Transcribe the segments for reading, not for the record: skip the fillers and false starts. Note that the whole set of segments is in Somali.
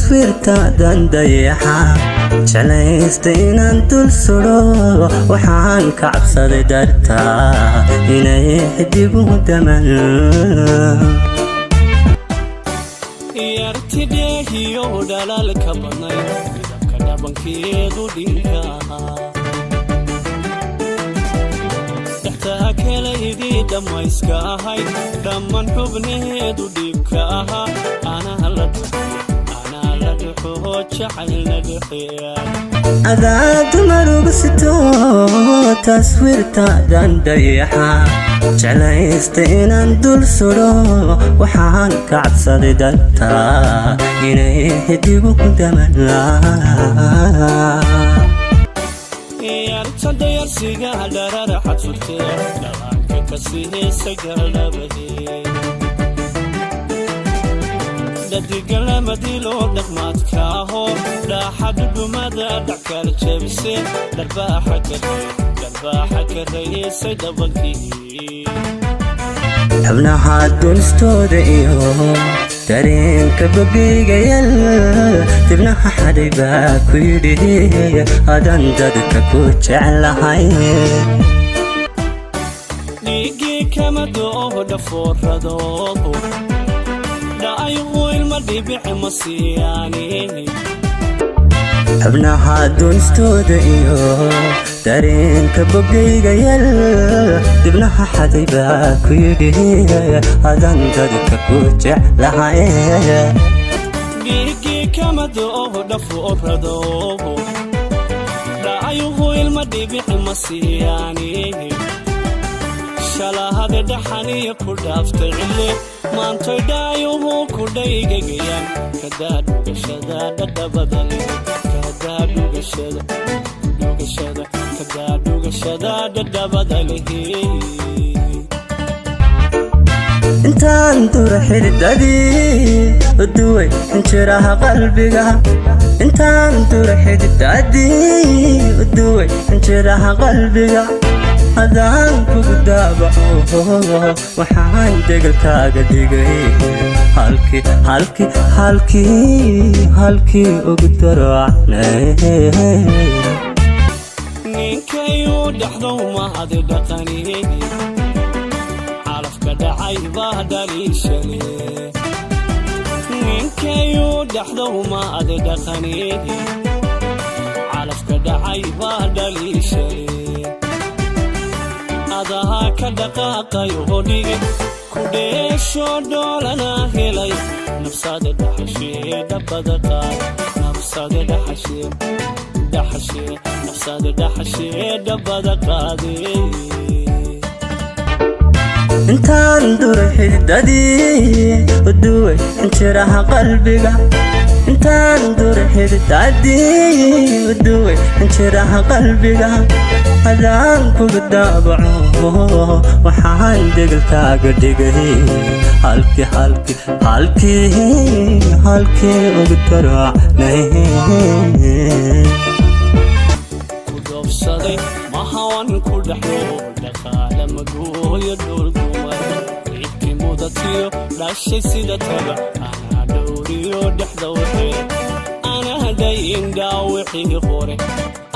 taswiirtaadan dayaxa jeclaystay inaan dul sudo waxaan ka cabsaday dartaa inay xidigu daman yartideehiyo dhalaalka badnay midabka dhabankeedu dhinka dhextaa kalaydii dhammayska ahayd dhammaan xubnaheedu dhiibka ahaa anaa la dhuxo jacaylna dhuxeeya adaad marugu sito taswiirtaadan dayaxa jeclaystay inaan dul sudo waxaan ka cabsaday dartaa inay xidigu daman yartadayarsiga dharara xadfurtee dhaqaanka ka siheesa galdhabadee dadigalamadilo dhaqmaadka ahoo dhaaxadhu dhumada dhackala jebise dharbaaxa ka rayeysay dhabankii xubnaha dunistooda iyo dareenka bogaygayal dibnaha xaday baa ku yidhi adan dadka ku jeclahay dhiiggii kama dooho dhafoorado dha'aygu ilma dhibici ma siiyaani xubnaha dunistooda iyo dareenka bogaygayal dibnaha xaday baa ku yidhi adan dadka ku jeclahay dhiiggii kama dooho dhafoorado dha'aygu ilma dhibici ma siiyaani shalahada dhaxaniya ku dhaaftay cille maantoy dhaayuhu ku dhaygagayaan kadaa dhugashada dhadhabadale kadaa dhugashada dhadhabadalehe intaan dura xididadii uduway injiraha qalbiga intaan dura xididadii uduway injiraha qalbiga adaan kugu daabaco waxaan degalkaaga dhigay halkii ugu darocnay ninkayuu dhaxdow mahadi dhaqaniyey calafka dhacay baa dhaliishale ninkayuu dhaxdow mahadi dhaqaniyey calafka dhacay baa dhaliishale adaha ka dhaqaaqayo hodhige ku dheesho dhoolana helay nafsada dhaxashee dhabada qaad nafsada dhaxashee dhabada qaadee intaan dura xididadii uduway injiraha qalbiga intaan dura xididadii uduway injiraha qalbiga adaan kugu daabaco waxaan degalkaaga dhigay halkii ugu darocnay ku doobsaday mahawan ku dhaxlo dhaqaala magooyo dhulgumar ciidkii mudatiyo dhashay sida taba anaa dhowriyo dhexda waxee anaa dhayin dhaawixii hore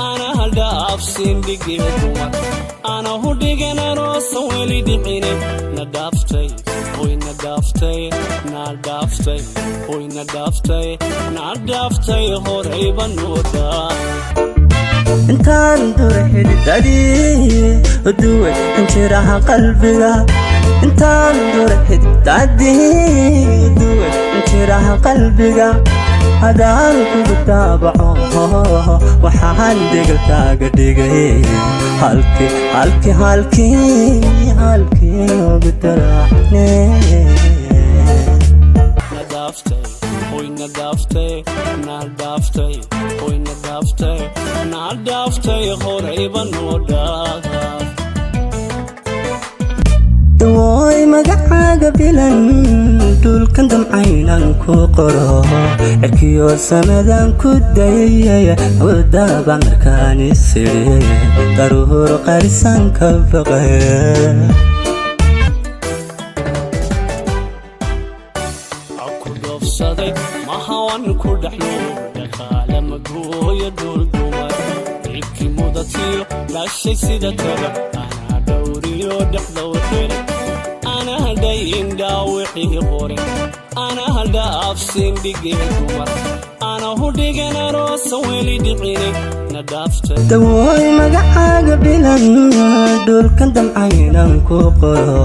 anaa dhaafsin dhigee dumar ana hudhigan aroosan weli dhicine na dhaaftay oy na dhaaftay na dhaaftay oy na dhaaftay na dhaaftay horayba noodaa intaan dura xididadii uduway injiraha qalbiga intaan dura xididadii uduway injiraha qalbiga adaan kugu daabaco waxaan degalkaaga dhigay halkii ugu darocnay na dhaaftay oy na dhaaftay na dhaaftay oy na dhaaftay na dhaaftay horayba noodaa dawooy magacaaga bilan dhulkan damcaynan ku qoro cirkiyo samadan ku dayay wadaba markaan isiri daruur qarisan ka baqay ku doofsaday mahawan aan ku dhaxlo dhaqaale magooyo dhul dumar dhibkii mudatiyo dhashay sida taga anaa dhowriyo dhexda u xiray anaa dhayin dhaawicii qore anaa dhaafsin dhigee dumar anaa hudhigan aroosa weli dhicini na dhaaftay dawooy magacaaga bilan dhulkan damcaynan ku qoro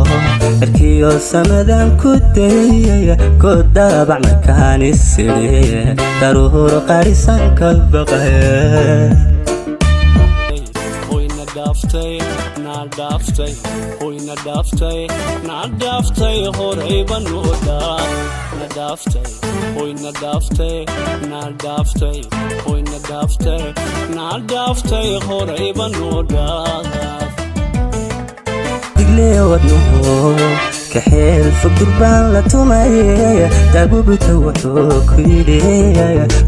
cirkiyo samadan ku dayaya ku daabac markaan isiriye daruur qarisan ka baqaye hoyna dhaaftay na dhaaftay hoyna dhaaftay na dhaaftay horayba noo dhaaf na dhaaftay hoyna dhaaftay na dhaaftay hoyna dhaaftay na dhaaftay horayba noo dhaaf digle wadnuhu kaxeel fog durbaan la tumay daabubta wuxuu ku yidhi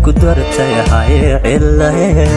ku dartay haye cilahe